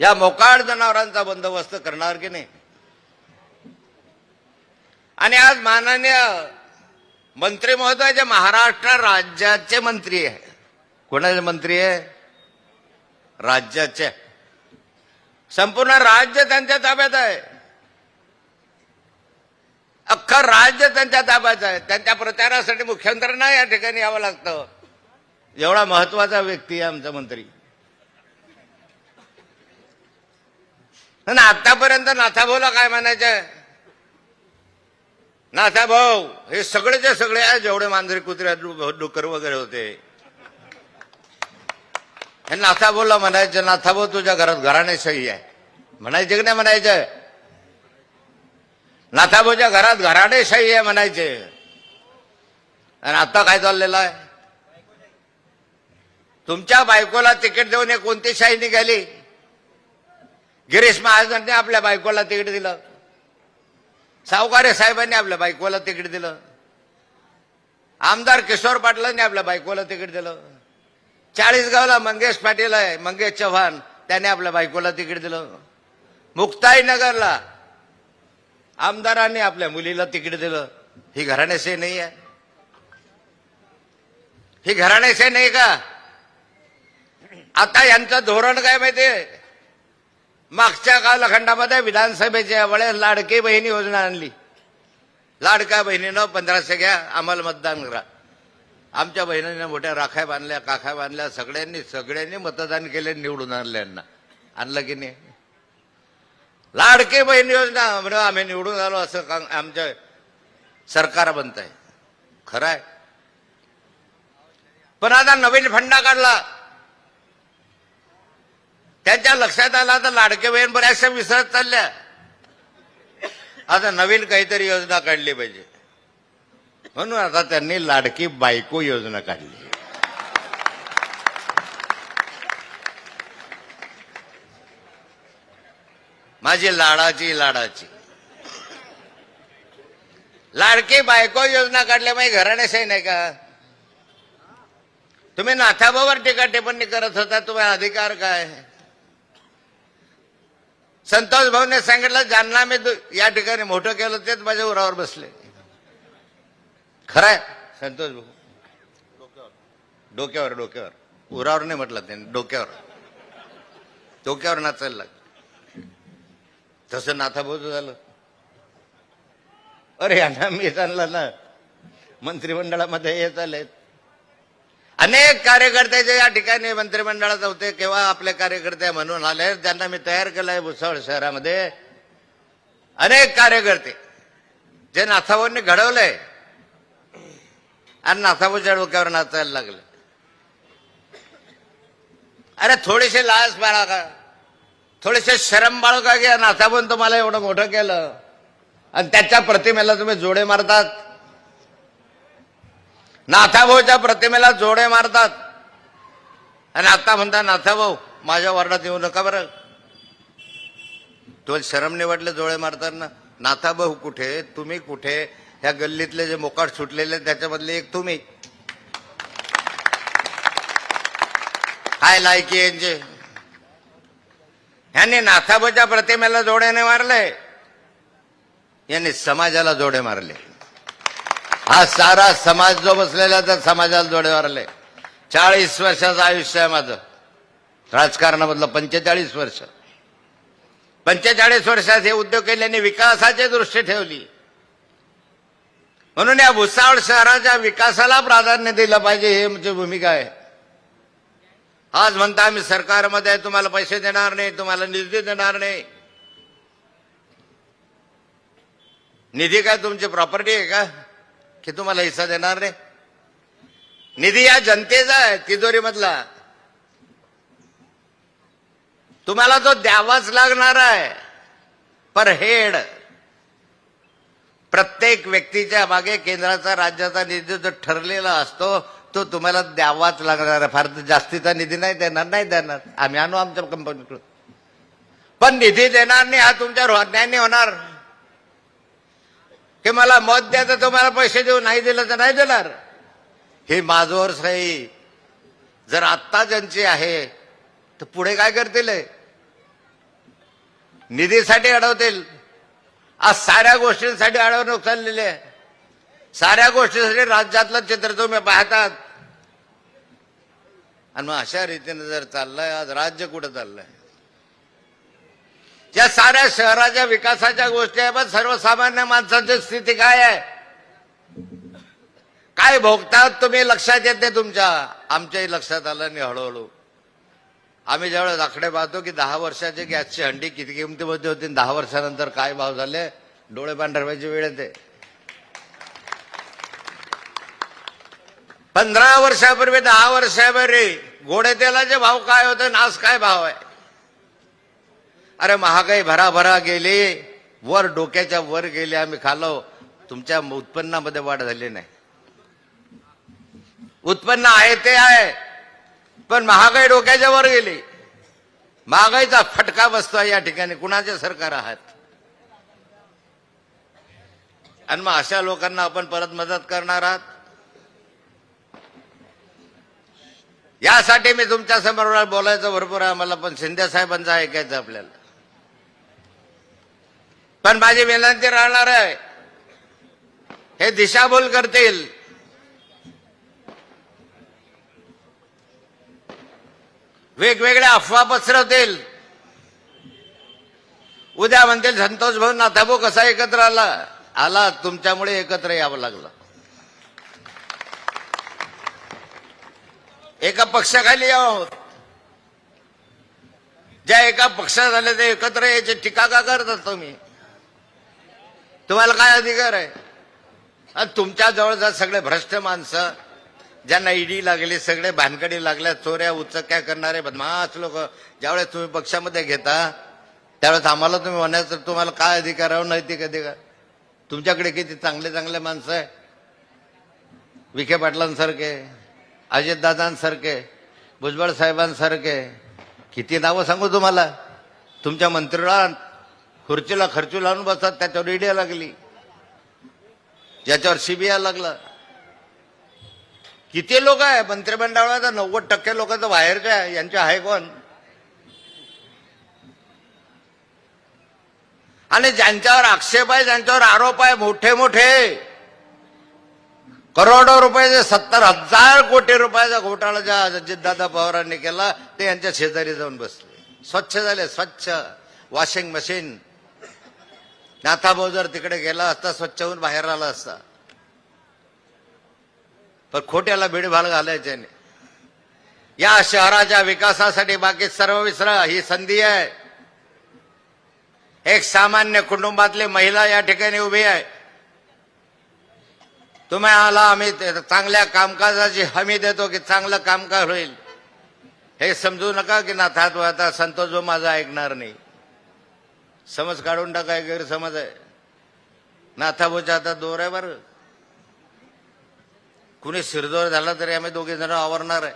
या मोकाट जनावरांचा बंदोबस्त करणार की नाही? आणि आज माननीय मंत्री महोदय जे महाराष्ट्र राज्याचे मंत्री आहे, कोणाचे मंत्री आहे? राज्याचे. संपूर्ण राज्य त्यांच्या ताब्यात आहे, अख्खं राज्य त्यांच्या ताब्यात आहे. त्यांच्या प्रचारासाठी मुख्यमंत्र्यांना या ठिकाणी यावं लागतं. एवढा महत्वाचा व्यक्ती आहे आमचा मंत्री. आतापर्यंत नाथाभाऊला काय म्हणायचं? नाथाभाऊ हे सगळेचे सगळे आहे, जेवढे मांजरी कुत्रे डुकर वगैरे होते, हे नाथाभाऊला म्हणायचं, नाथाभाऊ तुझ्या घरात घराणेशाही आहे म्हणायचे की नाही म्हणायचं? नाथाभाऊच्या घरात घराणेशाही आहे म्हणायचे. आणि आता काय चाललेलं आहे? तुमच्या बायकोला तिकीट देऊन कोणती शाही निघाली? गिरीश महाजनांनी आपल्या बायकोला तिकीट दिलं, सावकारे साहेबांनी आपल्या बायकोला तिकीट दिलं, आमदार किशोर पाटलांनी आपल्या बायकोला तिकीट दिलं, चाळीसगावला मंगेश पाटील आहे, मंगेश चव्हाण, त्याने आपल्या बायकोला तिकीट दिलं, मुक्ताईनगरला आमदारांनी आपल्या मुलीला तिकीट दिलं. ही घराणेशाही नाही आहे? ही घराणेशाही नाही का? आता यांचं धोरण काय माहितीये? मागच्या कालखंडामध्ये विधानसभेच्या वेळेस लाडकी बहिणी योजना आणली. लाडक्या बहिणीनं 1500 घ्या, आम्हाला मतदान करा. आमच्या बहिणीने मोठ्या राख्या बांधल्या, काख्या बांधल्या, सगळ्यांनी मतदान केले, निवडून आणले. यांना आणलं की नाही? लाडकी बहीण योजना म्हणून आम्ही निवडून आलो असं आमचं सरकार बनत आहे. खरं आहे. पण आता नवीन फंडा काढला, त्यांच्या लक्षात आला तर लाडके बहीण बऱ्याचशा विसरत चालल्या. आता नवीन काहीतरी योजना काढली पाहिजे, म्हणून आता त्यांनी लाडकी बायको योजना काढली. माझी लाडाची लाडकी बायको योजना काढल्यामुळे घराणेशाही नाही का? तुम्ही नाथाभाऊवर टीका टिप्पणी करत होता, तुम्हाला अधिकार काय? संतोष भाऊने सांगितलं, ज्यांना मी या ठिकाणी मोठं केलं तेच माझ्या उरावर बसले. खरंय संतोष भाऊ, डोक्यावर उरावर नाही म्हटलं त्यांनी, डोक्यावर नाचायला लागलं. तसं नाथाभाऊचं झालं. अरे यांना मी आणलं ना मंत्रिमंडळामध्ये, येत आले अनेक कार्यकर्ते जे या ठिकाणी मंत्रिमंडळात होते, केव्हा आपले कार्यकर्ते म्हणून आले, ज्यांना मी तयार केलंय भुसावळ शहरामध्ये. अनेक कार्यकर्ते जे नाथाभाऊंनी घडवलंय आणि नाथाभाऊच्या डोक्यावर नाचायला लागले. अरे थोडीशी लाज बाळगा, थोडेसे शरम बाळगा घ्या. नाथाभाऊन तुम्हाला एवढं मोठं केलं आणि त्याच्या प्रतिमेला तुम्ही जोडे मारतात. नाथाभाऊच्या प्रतिमेला जोडे मारतात आणि आता म्हणता नाथाभाऊ माझ्या वार्डात येऊ नका बरं. तो शरम नाही वाटले जोडे मारताना? नाथाभाऊ कुठे, तुम्ही कुठे? ह्या गल्लीतले जे मोकाट सुटलेले त्याच्यामधले एक तुम्ही. काय लायकी यांचे? ह्यांनी नाथाभाऊच्या प्रतिमेला जोडे नाही मारले, यांनी समाजाला जोडे मारले. हा सारा समाज जो बसलेला त्या समाजाला जोडे मारले. 40 वर्षाचं आयुष्य आहे माझं राजकारणामधलं, 45 वर्ष. 45 वर्षात हे उद्योग केल्याने विकासाची दृष्टी ठेवली. म्हणून या भुसावळ शहराच्या विकासाला प्राधान्य दिलं पाहिजे, हे आमची भूमिका आहे. आज म्हणता आम्ही सरकारमध्ये तुम्हाला पैसे देणार नाही, तुम्हाला निधी देणार नाही. निधी काय तुमची प्रॉपर्टी आहे का की तुम्हाला हिस्सा देणार नाही? निधी या जनतेचा आहे, तिजोरीमधला. तुम्हाला तो द्यावाच लागणार आहे. पर हेड प्रत्येक व्यक्तीच्या मागे केंद्राचा राज्याचा निधी जो ठरलेला असतो तो तुम्हाला द्यावाच लागणार आहे. फार जास्तीचा निधी नाही देणार. आम्ही आणू आमच्या कंपनीकडून, पण निधी देणार नाही. हा तुमच्यावर अन्याय नाही होणार की मला मत द्या तर तुम्हाला पैसे देऊ, नाही दिलं तर नाही देणार. हे माझ्यावर सही जर आत्ता ज्यांची आहे तर पुढे काय करतील? निधीसाठी अडवतील. आज साऱ्या गोष्टींसाठी अडवणूक चाललेली आहे. साऱ्या गोष्टींसाठी राज्यातलं चित्र तुम्ही पाहतात. आणि मग अशा रीतीने जर चाललंय, आज राज्य कुठं चाललंय? या साऱ्या शहराच्या विकासाच्या गोष्टी आहे, पण सर्वसामान्य माणसाची स्थिती काय आहे, काय भोगतात तुम्ही, लक्षात येत नाही तुमच्या. आमच्याही लक्षात आलं नाही हळूहळू. आम्ही ज्यावेळेस आकडे पाहतो की 10 वर्षाची गॅसची हंडी किती किमतीमध्ये होती, 10 वर्षानंतर काय भाव झाले, डोळे पांढरे व्हायची वेळ येते. 15 वर्षापूर्वी 10 वर्षापूर्वी गोडे तेलाचे भाव काय होते, आज काय भाव आहे? अरे महागाई भराभरा गेली, वर डोक्याच्या वर गेली. आम्ही खालो, तुमच्या उत्पन्नामध्ये वाढ झाली नाही. उत्पन्न आहे ते आहे, पण महागाई डोक्याच्या वर गेली. महागाईचा फटका बसतोय या ठिकाणी. कुणाचे सरकार आहात? आणि मग अशा लोकांना आपण परत मदत करणार आहात? यासाठी मी तुमच्या समोर बोलायचं भरपूर आहे मला, पण शिंदे साहेबांचं ऐकायचं आपल्याला. पण माझी विनंती राहणार आहे, हे दिशाभूल करतील. वेगवेगळ्या अफवा पसरवतील. उद्या म्हणतील संतोष भाऊ नाथाभाऊ कसा एकत्र आला तुमच्यामुळे एकत्र यावं लागलं. एका पक्षाखाली आहोत. ज्या एका पक्षात आले ते एकत्र यायची टीका का करतात तुम्ही? तुम्हाला काय अधिकार आहे? आणि तुमच्या जवळ सगळे भ्रष्ट माणसं, ज्यांना ईडी लागली, सगळे भानगडी लागल्या, चोऱ्या उचक्या करणारे बदमाश लोक ज्यावेळेस तुम्ही पक्षामध्ये घेता, त्यावेळेस आम्हाला तुम्ही म्हणायचं तुम्हाला काय अधिकार आहे, नैतिक अधिकार? तुमच्याकडे किती चांगले चांगले माणसं आहे, विखे पाटलांसारखे, अजितदादांसारखे, भुजबळ साहेबांसारखे. किती नावं सांगू तुम्हाला? तुमच्या मंत्रिला खुर्चीला खर्चू लावून बसतात, त्याच्यावर ईडी लागली, ज्याच्यावर सीबीआय लागलं. किती लोक आहे मंत्रिमंडळात? 90% लोक तर बाहेरचे आहे. यांचे आहे कोण? आणि ज्यांच्यावर आक्षेप आहे, ज्यांच्यावर आरोप आहे, मोठे मोठे करोडो रुपये, 70,000 कोटी रुपयाचा घोटाळा ज्या अजितदादा पवारांनी केला, ते यांच्या शेजारी जाऊन बसले. स्वच्छ झाले, स्वच्छ. Washing machine. नाथाभाऊ जर तिकडे गेला असता, स्वच्छ होऊन बाहेर आला असता. पण खोट्याला भिडभाड घालायचे नाही. या शहराच्या विकासासाठी बाकी सर्व विसरा. ही संधी आहे. एक सामान्य कुटुंबातली महिला या ठिकाणी उभी आहे. तुम्हाला आम्ही चांगल्या कामकाजाची हमी देतो की चांगलं कामकाज होईल. हे समजू नका की नाथात आता संतोष जो माझा ऐकणार नाही. समज काढून टाका, गैरसमज आहे. नाथाभाऊच्या आता दोर आहे बरं. कुणी शिरदोर झाला तरी आम्ही दोघे जण आवरणार आहे.